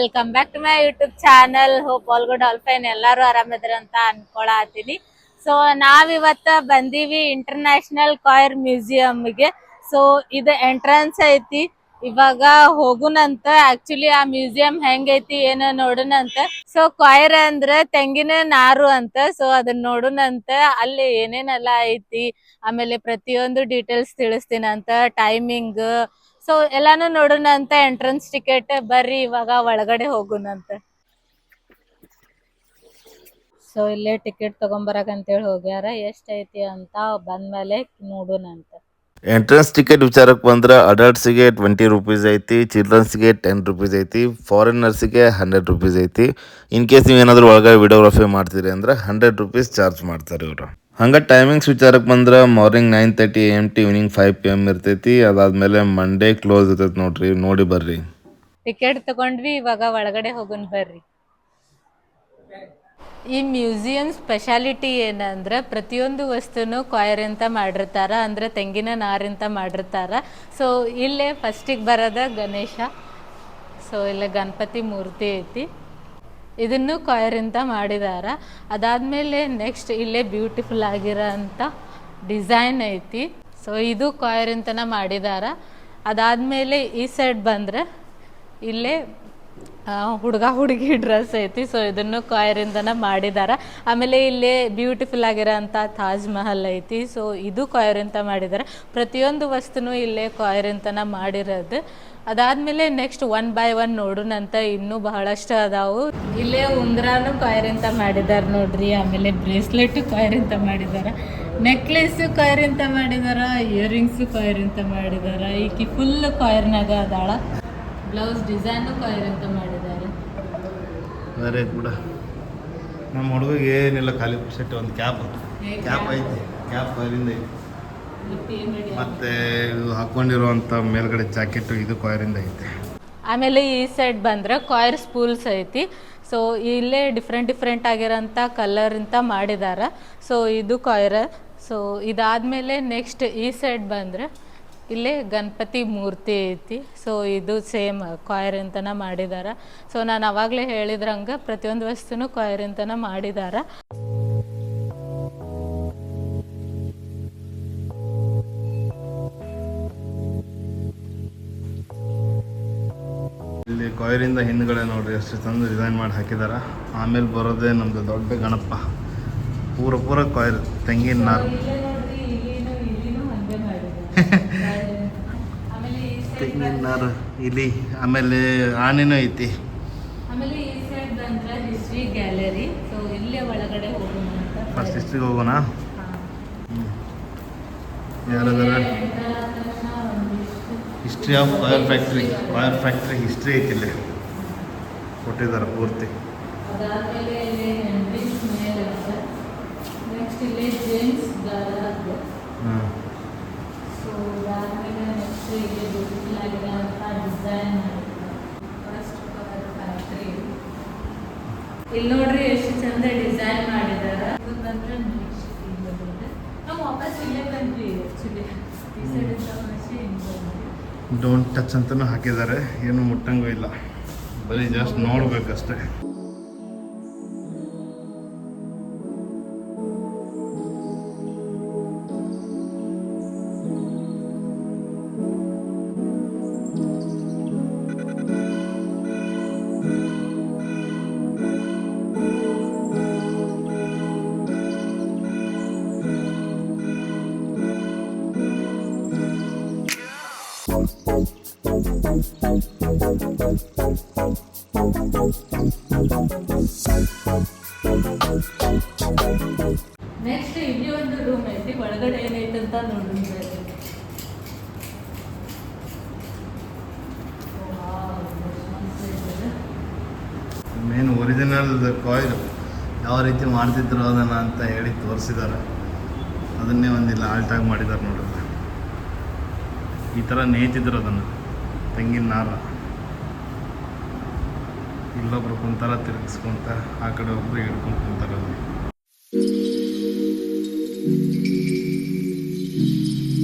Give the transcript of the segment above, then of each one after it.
Welcome back to my YouTube channel. Hope all good all fine, ಎಲ್ಲರೂ ಆರಾಮಿದ್ರ ಅಂತ ಅನ್ಕೊಳತೀನಿ. ಸೊ ನಾವಿವತ್ತ ಬಂದೀವಿ ಇಂಟರ್ನ್ಯಾಷನಲ್ ಕಾಯರ್ ಮ್ಯೂಸಿಯಂಗೆ. ಸೊ ಇದು ಎಂಟ್ರನ್ಸ್ ಐತಿ, ಇವಾಗ ಹೋಗುನಂತ. ಆಕ್ಚುಲಿ ಆ ಮ್ಯೂಸಿಯಂ ಹೆಂಗೈತಿ ಏನ ನೋಡುನಂತ. ಸೊ ಕಾಯರ್ ಅಂದ್ರೆ ತೆಂಗಿನ ನಾರು ಅಂತ. ಸೊ ಅದನ್ನ ನೋಡುನಂತ, ಅಲ್ಲಿ ಏನೇನೆಲ್ಲ ಐತಿ, ಆಮೇಲೆ ಪ್ರತಿಯೊಂದು ಡೀಟೇಲ್ಸ್ ತಿಳಿಸ್ತೀನಂತ, ಟೈಮಿಂಗ್. ಸೊ ಎಲ್ಲಾನು ನೋಡೋಣಂತ. ಎಂಟ್ರನ್ಸ್ ಟಿಕೆಟ್ ಬರ್ರಿ ಇವಾಗ ಒಳಗಡೆ ಹೋಗುನಂತ. ಸೊ ಇಲ್ಲೇ ಟಿಕೆಟ್ ತಗೊಂಬರಕಂತೇಳಿ ಹೋಗ್ಯಾರ. ಎಷ್ಟೈತಿ ಅಂತ ಬಂದ್ಮೇಲೆ ನೋಡುನಂತ. ಎಂಟ್ರೆನ್ಸ್ ಟಿಕೆಟ್ ವಿಚಾರಕ್ಕೆ ಬಂದ್ರೆ ಅಡಲ್ಟ್ಸಿಗೆ 20 ರುಪೀಸ್ ಐತಿ, ಚಿಲ್ಡ್ರನ್ಸ್ಗೆ 10 ರುಪೀಸ್ ಐತಿ, ಫಾರಿನರ್ಸಿಗೆ 100 ರುಪೀಸ್ ಐತಿ. ಇನ್ ಕೇಸ್ ನೀವು ಏನಾದರೂ ಒಳಗಡೆ ವಿಡಿಯೋಗ್ರಫಿ ಮಾಡ್ತೀರಿ ಅಂದ್ರೆ 100 ರುಪೀಸ್ ಚಾರ್ಜ್ ಮಾಡ್ತಾರೆ ಇವರು. ಹಂಗೆ ಟೈಮಿಂಗ್ಸ್ ವಿಚಾರಕ್ಕೆ ಬಂದ್ರೆ morning 9:30 AM to evening 5 PM ಇರ್ತೈತಿ. ಅದಾದ್ಮೇಲೆ ಮಂಡೇ ಕ್ಲೋಸ್ ಇರ್ತೈತಿ ನೋಡ್ರಿ, ನೋಡಿ ಬರ್ರಿ. ಟಿಕೆಟ್ ತಗೊಂಡ್ವಿ, ಇವಾಗ ಒಳಗಡೆ ಹೋಗುನ್ ಬರ್ರಿ. ಈ ಮ್ಯೂಸಿಯಂ ಸ್ಪೆಷಾಲಿಟಿ ಏನಂದ್ರೆ ಪ್ರತಿಯೊಂದು ವಸ್ತುನು ಕಾಯರಿಂದ ಮಾಡಿರ್ತಾರ, ಅಂದ್ರೆ ತೆಂಗಿನ ನಾರಿಂದ ಮಾಡಿರ್ತಾರ. ಸೊ ಇಲ್ಲೇ ಫಸ್ಟಿಗೆ ಬರೋದ ಗಣೇಶ. ಸೊ ಇಲ್ಲೇ ಗಣಪತಿ ಮೂರ್ತಿ ಐತಿ, ಇದನ್ನು ಕಾಯರಿಂದ ಮಾಡಿದಾರ. ಅದಾದ್ಮೇಲೆ ನೆಕ್ಸ್ಟ್ ಇಲ್ಲೇ ಬ್ಯೂಟಿಫುಲ್ ಆಗಿರೋ ಅಂಥ ಡಿಸೈನ್ ಐತಿ. ಸೊ ಇದು ಕಾಯರಿಂತನ ಮಾಡಿದಾರ. ಅದಾದ್ಮೇಲೆ ಈ ಸೈಡ್ ಬಂದ್ರೆ ಇಲ್ಲೇ ಹುಡುಗ ಹುಡುಗಿ ಡ್ರೆಸ್ ಐತಿ. ಸೊ ಇದನ್ನು ಕಾಯರಿಂದನ ಮಾಡಿದಾರ. ಆಮೇಲೆ ಇಲ್ಲಿ ಬ್ಯೂಟಿಫುಲ್ ಆಗಿರೋ ಅಂಥ ತಾಜ್ ಮಹಲ್ ಐತಿ. ಸೊ ಇದು ಕಾಯರಿಂದ ಮಾಡಿದಾರೆ. ಪ್ರತಿಯೊಂದು ವಸ್ತುನು ಇಲ್ಲೇ ಕಾಯರಿಂತನ ಮಾಡಿರೋದು. ಅದಾದ್ಮೇಲೆ ನೆಕ್ಸ್ಟ್ 1 by 1 ನೋಡುನಂತ. ಇನ್ನೂ ಬಹಳಷ್ಟು ಅದಾವು. ಇಲ್ಲೇ ಉಂಗ್ರಾನು ಕಾಯರಿಂದ ಮಾಡಿದಾರ ನೋಡ್ರಿ. ಆಮೇಲೆ ಬ್ರೇಸ್ಲೆಟ್ ಕಾಯರಿಂದ ಮಾಡಿದಾರ, ನೆಕ್ಲೆಸ್ ಕಾಯರಿಂದ ಮಾಡಿದಾರ, ಇಯರಿಂಗ್ಸ್ ಕಾಯರಿಂದ ಮಾಡಿದಾರ. ಈಕಿ ಫುಲ್ ಕಾಯರ್ನಾಗ ಅದಾಳ. ಬ್ಲೌಸ್ ಡಿಸೈನು ಕಾಯರಿಂದ ಮಾಡಿದ್ದಾರೆ. ಬೇರೆ ಕೂಡ ನಮ್ಮ ಹುಡುಗಿಗೆ ಏನಿಲ್ಲ, ಖಾಲಿ ಸೆಟ್ ಒಂದು ಕ್ಯಾಪ್ ಐತಿ. ಕ್ಯಾಪ್ ಕಾಯರಿಂದ ಐತಿ. ಮತ್ತೆ ಇದು ಹಾಕೊಂಡಿರುವಂಥ ಮೇಲ್ಗಡೆ ಜಾಕೆಟ್ ಇದು ಕಾಯರಿಂದ ಐತಿ. ಆಮೇಲೆ ಈ ಸೈಡ್ ಬಂದ್ರೆ ಕಾಯರ್ ಸ್ಪೂಲ್ಸ್ ಐತಿ. ಸೊ ಇಲ್ಲೇ ಡಿಫ್ರೆಂಟ್ ಆಗಿರೋಂಥ ಕಲರಿಂದ ಮಾಡಿದಾರ. ಸೊ ಇದು ಕಾಯರ್. ಸೊ ಇದಾದ್ಮೇಲೆ ನೆಕ್ಸ್ಟ್ ಈ ಸೈಡ್ ಬಂದ್ರೆ ಇಲ್ಲೇ ಗಣಪತಿ ಮೂರ್ತಿ ಐತಿ. ಸೊ ಇದು ಸೇಮ್ ಕಾಯರಿಂತನ ಮಾಡಿದಾರ. ಸೊ ನಾನು ಅವಾಗಲೇ ಹೇಳಿದ್ರಂಗೆ ಪ್ರತಿಯೊಂದು ವಸ್ತುನು ಕಾಯರಿಂತನ ಮಾಡಿದಾರ. ಇಲ್ಲಿ ಕಾಯರಿಂದ ಹಿಂದ್ಗಡೆ ನೋಡ್ರಿ ಎಷ್ಟು ಚಂದ ಡಿಸೈನ್ ಮಾಡಿ ಹಾಕಿದಾರ. ಆಮೇಲೆ ಬರೋದೇ ನಮ್ದು ದೊಡ್ಡ ಗಣಪ, ಪೂರ ಕಾಯರ್ ತೆಂಗಿನ ನಾರು. ತೆಂಗಿನ ನಾರು ಇಲ್ಲಿ. ಆಮೇಲೆ ಆನೆನೂ ಐತಿ. ಆಮೇಲೆ ಈ ಸೈಡ್ ಬಂದ್ರೆ ಹಿಸ್ಟ್ರಿ ಗ್ಯಾಲರಿ. ಸೊ ಇಲ್ಲೇ ಒಳಗಡೆ ಹೋಗೋಣ ಅಂತ. ಫಸ್ಟ್ ಹಿಸ್ಟ್ರಿಗೆ ಹೋಗೋಣ. ಯಾರಾದ್ರ history of coir factory history ಐತಿ, ಇಲ್ಲಿ ಕೊಟ್ಟಿದ್ದಾರೆ ಪೂರ್ತಿ. ಅದಾದ್ಮೇಲೆ ಇಲ್ಲಿ ಹೆನ್ರಿಸ್ ಮೇಲೆ ನೆಕ್ಸ್ಟ್ ಇಲ್ಲಿ ಜೇಮ್ಸ್ ಗಾರ್ಡ್. ಸೊ ಅದಾದ್ಮೇಲೆ ನೆಕ್ಸ್ಟ್ ಇಲ್ಲಿ ಬ್ಯೂಟಿಫುಲ್ ಆಗಿರೋಂಥ ಡಿಸೈನ್ ಫಸ್ಟ್ ಕಾಯರ್ ಫ್ಯಾಕ್ಟ್ರಿ. ಇಲ್ಲಿ ನೋಡ್ರಿ ಎಷ್ಟು ಚಂದ ಡಿಸೈನ್ ಮಾಡಿದಾರ. ಇದು ಬಂದ್ರೆ ನೆಕ್ಸ್ಟ್ ನಾವು ವಾಪಸ್ ಇಲ್ಲೇ ಬಂದ್ವಿ. ಆ್ಯಕ್ಚುಲಿ ಈ ಸೈಡ್ ಡೋಂಟ್ ಟಚ್ ಅಂತಲೂ ಹಾಕಿದ್ದಾರೆ. ಏನು ಮುಟ್ಟಂಗೂ ಇಲ್ಲ, ಬರೀ ಜಸ್ಟ್ ನೋಡ್ಬೇಕಷ್ಟೇ. ನೆಕ್ಸ್ಟ್ ಇಲ್ಲಿ ಒಂದು ರೂಮ್ ಐತಿ. ಒಳಗಡೆ ಏನೈತೆ ಅಂತ ನೋಡೋಣ. ಮೇನ್ ಒರಿಜಿನಲ್ ಕಾಯಿಲ್ ಯಾವ ರೀತಿ ಮಾಡ್ತಿದ್ರು ಅದನ್ನು ಅಂತ ಹೇಳಿ ತೋರಿಸಿದ್ದಾರೆ. ಅದನ್ನೇ ಒಂದಿಲ್ಲ ಆಲ್ಟಾಗಿ ಮಾಡಿದ್ದಾರೆ ನೋಡ್ರಿ. ಈ ಥರ ನೇಯ್ತಿದ್ರು ಅದನ್ನು, ತೆಂಗಿನ ನಾರ. ಇಲ್ಲೊಬ್ರು ಕುಂತಾರ ತಿರುಗಿಸ್ಕೊಂತ, ಆ ಕಡೆ ಒಬ್ರು ಹಿಡ್ಕೊಂಡು ಕುಂತಾರ.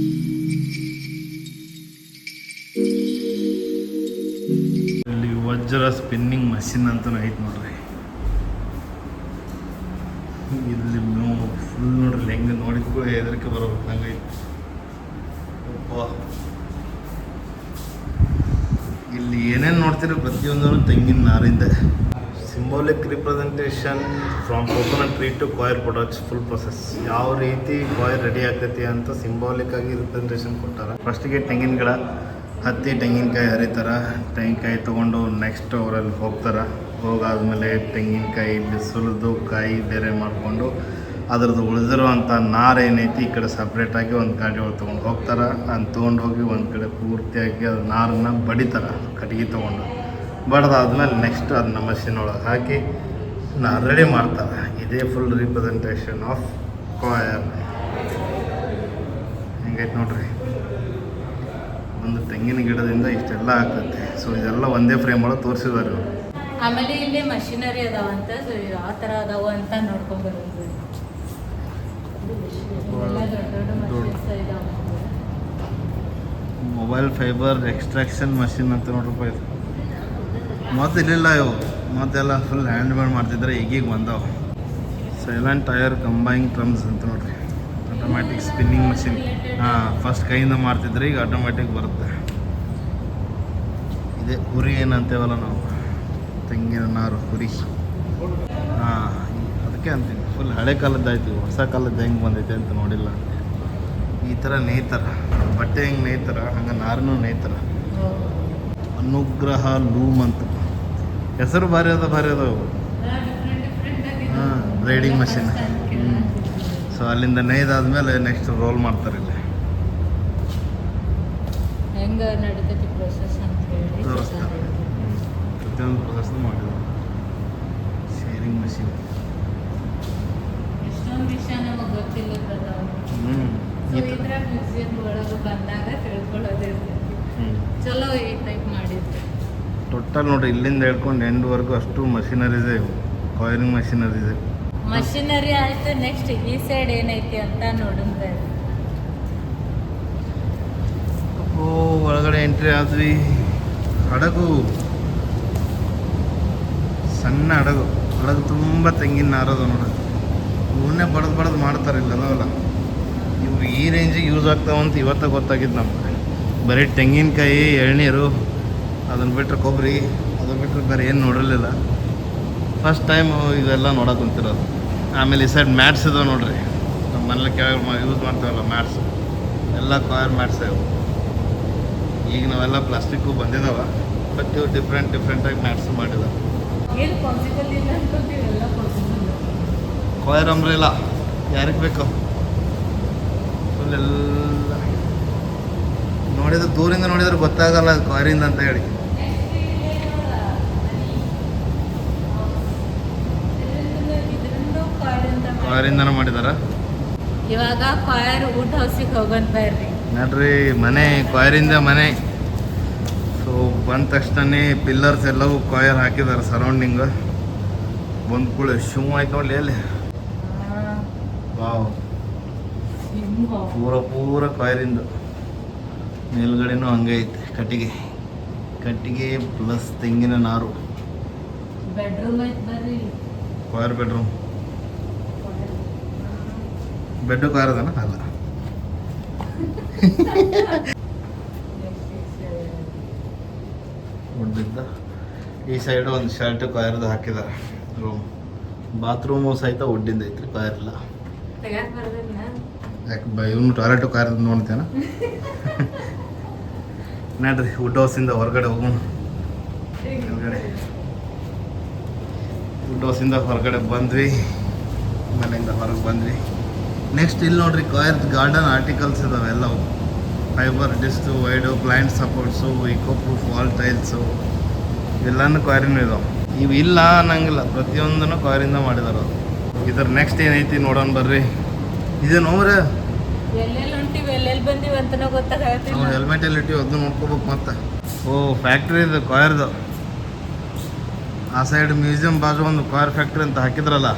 ಇಲ್ಲಿ ವಜ್ರ ಸ್ಪಿನ್ನಿಂಗ್ ಮಷಿನ್ ಅಂತಲೂ ಐತೆ ನೋಡ್ರಿ. ಇಲ್ಲಿ ಫುಲ್ ನೋಡ್ರಿ ಹೆಂಗೆ ನೋಡಿದ್ಕೂ ಹೆದರಿಕೆ ಬರೋದು ಹಂಗೈತೆ. ಇಲ್ಲಿ ಏನೇನು ನೋಡ್ತೀರಿ ಪ್ರತಿಯೊಂದೂ ತೆಂಗಿನ ನಾರಿಂದ. Symbolic representation from coconut tree to coir products full process. ಯಾವ ರೀತಿ ಕಾಯಿರ್ ರೆಡಿ ಆಗ್ತೈತಿ ಅಂತ ಸಿಂಬಾಲಿಕ್ ಆಗಿ ರಿಪ್ರೆಸೆಂಟೇಷನ್ ಕೊಟ್ಟಾರ. ಫಸ್ಟಿಗೆ ತೆಂಗಿನ ಗಿಡ ಹತ್ತಿ ತೆಂಗಿನಕಾಯಿ ಹರಿತಾರೆ. ತೆಂಗಿನಕಾಯಿ ತೊಗೊಂಡು ನೆಕ್ಸ್ಟ್ ಅವರಲ್ಲಿ ಹೋಗ್ತಾರೆ. ಹೋಗಾದ್ಮೇಲೆ ತೆಂಗಿನಕಾಯಿ ಸುಲಿದು ಕಾಯಿ ಬೇರೆ ಮಾಡಿಕೊಂಡು ಅದ್ರದ್ದು ಉಳಿದಿರುವಂಥ ನಾರು ಏನೈತಿ ಈ ಕಡೆ ಸಪ್ರೇಟಾಗಿ ಒಂದು ಗಾಡಿ ಒಳಗೆ ತೊಗೊಂಡು ಹೋಗ್ತಾರೆ. ಅದನ್ನ ತೊಗೊಂಡು ಹೋಗಿ ಒಂದು ಕಡೆ ಪೂರ್ತಿಯಾಗಿ ಅದು ನಾರನ್ನು ಬಡಿತಾರೆ ಕಟ್ಟಿಗೆ ತೊಗೊಂಡು. ಬಡ್ದಾದ್ಮೇಲೆ ನೆಕ್ಸ್ಟ್ ಅದನ್ನ ಮಷಿನ್ ಒಳಗೆ ಹಾಕಿ ರೆಡಿ ಮಾಡ್ತಾರೆ. ಇದೇ ಫುಲ್ ರಿಪ್ರೆಸೆಂಟೇಷನ್ ಆಫ್ ಕಾಯರ್. ಹೆಂಗೈತೆ ನೋಡ್ರಿ, ಒಂದು ತೆಂಗಿನ ಗಿಡದಿಂದ ಇಷ್ಟೆಲ್ಲ ಆಗ್ತೈತೆ. ಸೊ ಇದೆಲ್ಲ ಒಂದೇ ಫ್ರೇಮ್ ಒಳಗೆ ತೋರಿಸಿದ್ದಾರೆ ಅವರು. ಆಮೇಲೆ ಇಲ್ಲಿ ಮಷಿನರಿ ಅದಾವಂತ, ಸೊ ಯಾವ ಥರ ಅದಾವ ಅಂತ ನೋಡ್ಕೊಂಡ್ಬರೋದು. ಮೊಬೈಲ್ ಫೈಬರ್ ಎಕ್ಸ್ಟ್ರಾಕ್ಷನ್ ಮಷಿನ್ ಅಂತ ನೋಡ್ರಪ್ಪ ಇದು. ಮೊದಲು ಇರಲಿಲ್ಲ ಇವು, ಮೊದಲೆಲ್ಲ ಫುಲ್ ಹ್ಯಾಂಡ್ ಮೇಡ್ ಮಾಡ್ತಿದ್ರೆ, ಈಗೀಗ ಬಂದವು. ಸೈಲೆಂಟ್ ಟೈರ್ ಕಂಬೈನ್ ಡ್ರಮ್ಸ್ ಅಂತ ನೋಡ್ರಿ. Automatic spinning machine. ಫಸ್ಟ್ ಕೈಯಿಂದ ಮಾಡ್ತಿದ್ರೆ ಈಗ ಆಟೋಮ್ಯಾಟಿಕ್ ಬರುತ್ತೆ. ಇದೇ ಹುರಿ ಏನಂತೇವಲ್ಲ ನಾವು, ತೆಂಗಿನ ನಾರು ಹುರಿ. ಅದಕ್ಕೆ ಅಂತೀನಿ ಫುಲ್ ಹಳೆ ಕಾಲದ್ದಾಯ್ತು. ಹೊಸ ಕಾಲದ್ದು ಹೆಂಗೆ ಬಂದೈತೆ ಅಂತ ನೋಡಿಲ್ಲ. ಈ ಥರ ನೇಯ್ತಾರ, ಬಟ್ಟೆ ಹೆಂಗೆ ನೇಯ್ತಾರ ಹಂಗೆ ನಾರನ್ನು ನೇಯ್ತಾರ. ಅನುಗ್ರಹ ಲೂಮ್ ಅಂತ ಹೆಸರು ಭಾರಿ ಅದಾವು. ಬ್ಲೇಡಿಂಗ್ ಮಷಿನ್. ಸೊ ಅಲ್ಲಿಂದ ನೇಯ್ದಾದ್ಮೇಲೆ ನೆಕ್ಸ್ಟ್ ರೋಲ್ ಮಾಡ್ತಾರೆ. ಇಲ್ಲಿ ಹೆಂಗೆ ನಡೀತೈತಿ ಪ್ರೊಸೆಸ್ ಅಂತ ಹೇಳಿ ತೋರಿಸ್ತಾರೆ. ಪ್ರತಿಯೊಂದು ಪ್ರೊಸೆಸ್ ಮಾಡಿದ್ರು. Shearing machine. ಎಷ್ಟೊಂದು ವಿಷಯ ನಮಗೆ ಗೊತ್ತಿಲ್ಲ. ಇದ್ರ ಮ್ಯೂಸಿಯಂ ಒಳಗೆ ಬಂದಾಗ ತಿಳ್ಕೊಳ್ಳೋದೇ ಇರ್ತೈತಿ. ಚಲೋ ಈ ಟೈಪ್ ಮಾಡಿದ್ರು. ಟೋಟಲ್ ನೋಡ್ರಿ ಇಲ್ಲಿಂದ ಹೇಳ್ಕೊಂಡು ಎಂಡ್ವರೆಗೂ ಅಷ್ಟು ಮಷಿನರೀಸೇ ಇವು, ಕಾಯಿರಿಂಗ್ ಮಷಿನರೀಸೇ. ಮಷಿನರಿ ಆಯ್ತು. ನೆಕ್ಸ್ಟ್ ಈ ಸೈಡ್ ಏನೈತಿ ಅಂತ ನೋಡಿದ್ರೆ ಒಳಗಡೆ ಎಂಟ್ರಿ ಆದ್ವಿ. ಹಡಗು, ಸಣ್ಣ ಹಡಗು ತುಂಬ ತೆಂಗಿನ ನಾರದು ನೋಡ್ರಿ. ಇವನ್ನೇ ಬಡ್ದು ಮಾಡ್ತಾರೆ ಇಲ್ಲ ಅದಾವಲ್ಲ ಇವು. ಈ ರೇಂಜಿಗೆ ಯೂಸ್ ಆಗ್ತಾವಂತ ಇವತ್ತ ಗೊತ್ತಾಗಿದ್ದು ನಮ್ಗೆ. ಬರೀ ತೆಂಗಿನಕಾಯಿ, ಎಳ್ನೀರು, ಅದನ್ನು ಬಿಟ್ಟರೆ ಕೊಬ್ಬರಿ, ಅದನ್ನು ಬಿಟ್ಟರೆ ಬೇರೆ ಏನು ನೋಡಿರಲಿಲ್ಲ. ಫಸ್ಟ್ ಟೈಮ್ ಇದೆಲ್ಲ ನೋಡೋಕೆ ಕುಂತಿರೋದು. ಆಮೇಲೆ ಈ ಸೈಡ್ ಮ್ಯಾಟ್ಸ್ ಇದಾವೆ ನೋಡ್ರಿ. ನಮ್ಮ ಮನೇಲಿ ಕೆಳಗೆ ಯೂಸ್ ಮಾಡ್ತಾವಲ್ಲ ಮ್ಯಾಟ್ಸ್, ಎಲ್ಲ ಕಾಯರ್ ಮ್ಯಾಟ್ಸ್ ಇವು. ಈಗ ನಾವೆಲ್ಲ ಪ್ಲಾಸ್ಟಿಕ್ಕು ಬಂದಿದ್ದಾವೆ, ಬಟ್ ಇವು ಡಿಫ್ರೆಂಟಾಗಿ ಮ್ಯಾಟ್ಸ್ ಮಾಡಿದಾವೆ. ಏನು ಪಾಸಿಬಲ್ ಇಲ್ಲ ಅನ್ಕೊಂತೀವಿ, ಎಲ್ಲ ಪಾಸಿಬಲ್. ಕಾಯರ್ ಅಂಬ್ರೆಲ್ಲ ಯಾರಿಗೆ ಬೇಕು ಫುಲ್ ಎಲ್ಲ ನೋಡಿದ್ರೆ ದೂರಿಂದ ನೋಡಿದ್ರೆ ಗೊತ್ತಾಗಲ್ಲ ಅದು ಕಾರಿಂದ ಅಂತ ಹೇಳಿ. ಕಾರಿಂದನೇ ಮಾಡಿದಾರ. ಇವಾಗ ಕಾಯರ್ ಊಟ ಹೌಸಿಗೆ ಹೋಗೋಣ ಬರ್ರಿ. ನೋಡ್ರಿ ಮನೆ ಕಾಯರಿಂದ ಮನೆ. ಸೊ ಬಂದ ತಕ್ಷಣನೇ ಪಿಲ್ಲರ್ಸ್ ಎಲ್ಲವೂ ಕಾಯರ್ ಹಾಕಿದ್ದಾರೆ ಸರೌಂಡಿಂಗ್. ಬಂದ ಕೂಡ ಶೂ ಆಯ್ತು ನೋಡ್ಲಿ ಅಲ್ಲಿ. ವಾವ್, ಪೂರ ಕಾಯರಿಂದ. ಮೇಲ್ಗಡೆನೂ ಹಂಗೆ ಐತೆ ಕಟ್ಟಿಗೆ ಪ್ಲಸ್ ತೆಂಗಿನ ನಾರು. ಬೆಡ್ರೂಮ್ ಐತೆ ಬರ್ರಿ. Coir bedroom. ಬೆಡ್ಡು ಕಾರ್ ಅದನ ಅಲ್ಲ. ಉಡ್ದಿದ್ದ ಈ ಸೈಡ್ ಒಂದು ಶರ್ಟ್ ಕಾಯರ್ದು ಹಾಕಿದ್ದಾರೆ. ರೂಮ್ ಬಾತ್ರೂಮು ಸಹಿತ ಉಡ್ಡಿಂದ ಐತ್ರಿ, ಕಾಯರ್ ಇಲ್ಲ. ಯಾಕೆ ಇವನು ಟಾಯ್ಲೆಟು ಕಾಯರ್ದು ನೋಡ್ತೇನ. ನೋಡ್ರಿ ವುಡ್ ಹೌಸಿಂದ ಹೊರಗಡೆ ಹೋಗೋಣ. ವುಡ್ ಹೌಸಿಂದ ಹೊರಗಡೆ ಬಂದ್ವಿ, ಮನೆಯಿಂದ ಹೊರಗೆ ಬಂದ್ವಿ. ನೆಕ್ಸ್ಟ್ ಇಲ್ಲಿ ನೋಡ್ರಿ ಕಾಯರ್ದು ಗಾರ್ಡನ್ ಆರ್ಟಿಕಲ್ಸ್ ಇದಾವೆ ಎಲ್ಲವು. ಫೈಬರ್ ಡಿಸ್ಟು, ವೈಡು, plant supports, eco proof wall tiles ಎಲ್ಲನೂ ಕಾಯರಿನೂ ಇದಾವೆ. ಇವು ಇಲ್ಲ ಅನ್ನಂಗಿಲ್ಲ, ಪ್ರತಿಯೊಂದನ್ನು ಕಾಯರಿಂದ ಮಾಡಿದಾರೆ. ಇದ್ರ ನೆಕ್ಸ್ಟ್ ಏನೈತಿ ನೋಡೋಣ ಬರ್ರಿ. ಇದೇ ನೋಡ್ರೆ ಎಲ್ಲೆಲ್ಲಿ ಹೊಂಟಿವಿ ಎಲ್ಲೆಲ್ಲಿ ಬಂದೀವಿ ಅಂತನೂ ಗೊತ್ತಾಗತ್ತಿಲ್ಲ. ನಾವು ಹೆಲ್ಮೆಟ್ ಎಲ್ಲಿ ಇಟ್ಟಿವಿ ಅದನ್ನು ನೋಡ್ಕೋಬೇಕು. ಮತ್ತೆ ಫ್ಯಾಕ್ಟ್ರಿ ಇದು ಕಾಯರ್ದು. ಆ ಸೈಡ್ ಮ್ಯೂಸಿಯಂ ಬಾಜು ಒಂದು ಕಾಯರ್ ಫ್ಯಾಕ್ಟ್ರಿ ಅಂತ ಹಾಕಿದ್ರಲ್ಲ,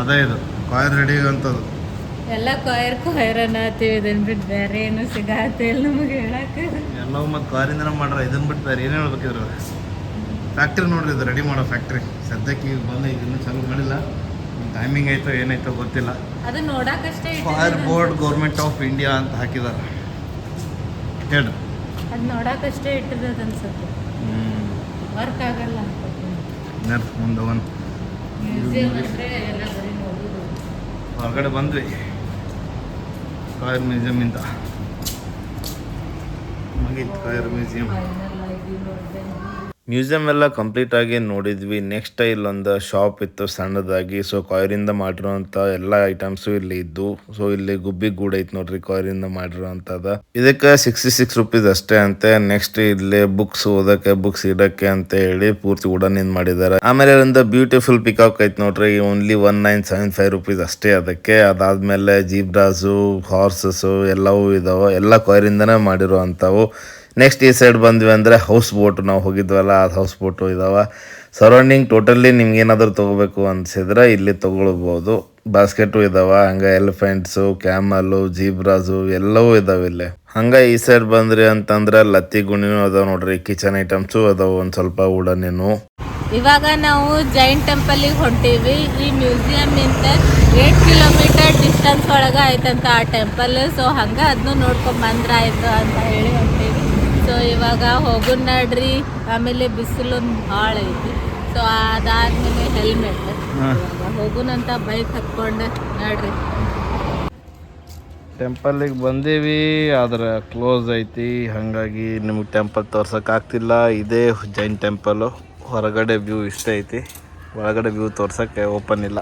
ಅದೇ ಇದು ಕಾಯರ್ ರೆಡಿ ಅಂತದ್ದು. ಎಲ್ಲ ಕಾಯರ್ ಅನ್ನತ್ತೀವಿ. ಇದನ್ನ ಬಿಟ್ಟು ಬೇರೆ ಏನು ಸಿಗತ್ತೆ ಇಲ್ಲ ನಮಗೆ ಹೇಳಕ್ಕೆ. ಎಲ್ಲವೂ ಮತ್ತು ಕಾರಿಂದನೇ ಮಾಡ್ರ. ಇದನ್ನ ಬಿಟ್ಟು ಬೇರೆ ಏನು ಹೇಳ್ಬೇಕಿದ್ರು. ಫ್ಯಾಕ್ಟ್ರಿ ನೋಡ್ರಿ, ಇದು ರೆಡಿ ಮಾಡೋ ಫ್ಯಾಕ್ಟ್ರಿ. ಸದ್ಯಕ್ಕೆ ಈಗ ಬಂದು ಇದನ್ನು ಚಾಲೂ ಮಾಡಿಲ್ಲ. ಟೈಮಿಂಗ್ ಆಯಿತೋ ಏನಾಯ್ತೋ ಗೊತ್ತಿಲ್ಲ. ಅದು ನೋಡಕ್ಕಷ್ಟೇ fire board government of India ಅಂತ ಹಾಕಿದ್ದಾರೆ. ಹೇಳ್ರಿ, ಅದು ನೋಡಕ್ಕಷ್ಟೇ ಇಟ್ಟಿರೋದು ಅನ್ಸುತ್ತೆ, ವರ್ಕ್ ಆಗಲ್ಲ ಅಂತ. ಮುಂದೆ ಒಂದು ಮ್ಯೂಸಿಯಂ ಅಂದರೆ ಎಲ್ಲ ಬರೀ ನೋಡೋದು. ಹೊರಗಡೆ ಬಂದ್ವಿ ಫೈರ್ ಮ್ಯೂಸಿಯಮಿಂದ. ಮುಗೀತು ಫೈರ್ ಮ್ಯೂಸಿಯಂ. ಮ್ಯೂಸಿಯಂ ಎಲ್ಲ ಕಂಪ್ಲೀಟ್ ಆಗಿ ನೋಡಿದ್ವಿ. ನೆಕ್ಸ್ಟ್ ಇಲ್ಲೊಂದು ಶಾಪ್ ಇತ್ತು ಸಣ್ಣದಾಗಿ. ಸೊ ಕಾಯರಿಂದ ಮಾಡಿರೋಂಥ ಎಲ್ಲ ಐಟಮ್ಸು ಇಲ್ಲಿ ಇದ್ದು. ಸೊ ಇಲ್ಲಿ ಗುಬ್ಬಿ ಗೂಡು ಐತೆ ನೋಡ್ರಿ, ಕಾಯರಿಂದ ಮಾಡಿರೋಂಥದ್ದು. ಇದಕ್ಕೆ 66 ರೂಪೀಸ್ ಅಷ್ಟೇ ಅಂತೆ. ನೆಕ್ಸ್ಟ್ ಇಲ್ಲಿ ಬುಕ್ಸ್ ಓದಕ್ಕೆ, ಬುಕ್ಸ್ ಇಡಕ್ಕೆ ಅಂತ ಹೇಳಿ ಪೂರ್ತಿ ವುಡನ್ನಿಂದ ಮಾಡಿದ್ದಾರೆ. ಆಮೇಲೆ ಒಂದು ಬ್ಯೂಟಿಫುಲ್ ಪಿಕಾಕ್ ಐತೆ ನೋಡ್ರಿ, ಓನ್ಲಿ 1975 ರೂಪೀಸ್ ಅಷ್ಟೇ ಅದಕ್ಕೆ. ಅದಾದ್ಮೇಲೆ ಜೀಬ್ರಾಸು, ಹಾರ್ಸಸ್ಸು ಎಲ್ಲವೂ ಇದಾವೆ. ಎಲ್ಲ ಕಾಯರಿಂದನೇ ಮಾಡಿರೋ ಅಂಥವು. ನೆಕ್ಸ್ಟ್ ಈ ಸೈಡ್ ಬಂದ್ವಿ ಅಂದರೆ ಹೌಸ್ ಬೋಟ್, ನಾವು ಹೋಗಿದ್ವಲ್ಲ ಅದು ಹೌಸ್ ಬೋಟು ಇದಾವೆ. ಸರೌಂಡಿಂಗ್ ಟೋಟಲಿ ನಿಮ್ಗೆ ಏನಾದರೂ ತೊಗೋಬೇಕು ಅನಿಸಿದ್ರೆ ಇಲ್ಲಿ ತೊಗೊಳ್ಬೋದು. ಬಾಸ್ಕೆಟು ಇದಾವೆ, ಹಂಗೆ ಎಲಿಫೆಂಟ್ಸು, ಕ್ಯಾಮಲು, ಜೀಬ್ರಾಸು ಎಲ್ಲವೂ ಇದಾವೆ ಇಲ್ಲಿ. ಹಂಗೆ ಈ ಸೈಡ್ ಬಂದ್ರಿ ಅಂತಂದ್ರೆ ಲತ್ತಿ ಗುಣಿನೂ ಅದಾವೆ ನೋಡ್ರಿ, ಕಿಚನ್ ಐಟಮ್ಸು ಅದಾವೆ ಒಂದು ಸ್ವಲ್ಪ ವುಡನ್ನೇನು. ಇವಾಗ ನಾವು ಜೈನ್ ಟೆಂಪಲಿಗೆ ಹೊಂಟೀವಿ. ಈ ಮ್ಯೂಸಿಯಮಿಂದ 8 ಕಿಲೋಮೀಟರ್ ಡಿಸ್ಟೆನ್ಸ್ ಒಳಗೆ ಆಯ್ತಂತ ಆ ಟೆಂಪಲ್. ಸೊ ಹಂಗೆ ಅದನ್ನು ನೋಡ್ಕೊಂಡು ಬಂದ್ರೆ ಆಯ್ತು ಅಂತ ಹೇಳಿ ಹೊಂಟೀವಿ. ಸೊ ಇವಾಗ ಹೋಗೋಣ ನಡ್ರಿ. ಆಮೇಲೆ ಬಿಸಿಲು ಭಾಳ ಐತಿ. ಸೊ ಅದಾದ್ಮೇಲೆ ಹೆಲ್ಮೆಟ್ ಹೋಗೋಣಂತ ಬೈಕ್ ಹತ್ಕೊಂಡು ನಡ್ರಿ. ಟೆಂಪಲಿಗೆ ಬಂದೀವಿ, ಆದ್ರೆ ಕ್ಲೋಸ್ ಐತಿ. ಹಾಗಾಗಿ ನಿಮಗೆ ಟೆಂಪಲ್ ತೋರ್ಸೋಕ್ಕಾಗ್ತಿಲ್ಲ. ಇದೇ ಜೈನ್ ಟೆಂಪಲು. ಹೊರಗಡೆ ವ್ಯೂ ಇಷ್ಟ ಐತಿ, ಒಳಗಡೆ ವ್ಯೂ ತೋರ್ಸೋಕ್ಕೆ ಓಪನ್ ಇಲ್ಲ.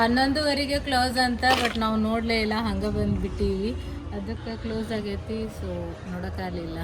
11:30ಗೆ ಕ್ಲೋಸ್ ಅಂತ, ಬಟ್ ನಾವು ನೋಡಲೇ ಇಲ್ಲ, ಹಂಗೆ ಬಂದುಬಿಟ್ಟಿವಿ. ಅದಕ್ಕೆ ಕ್ಲೋಸ್ ಆಗೈತಿ. ಸೊ ನೋಡೋಕ್ಕಾಗಲಿಲ್ಲ.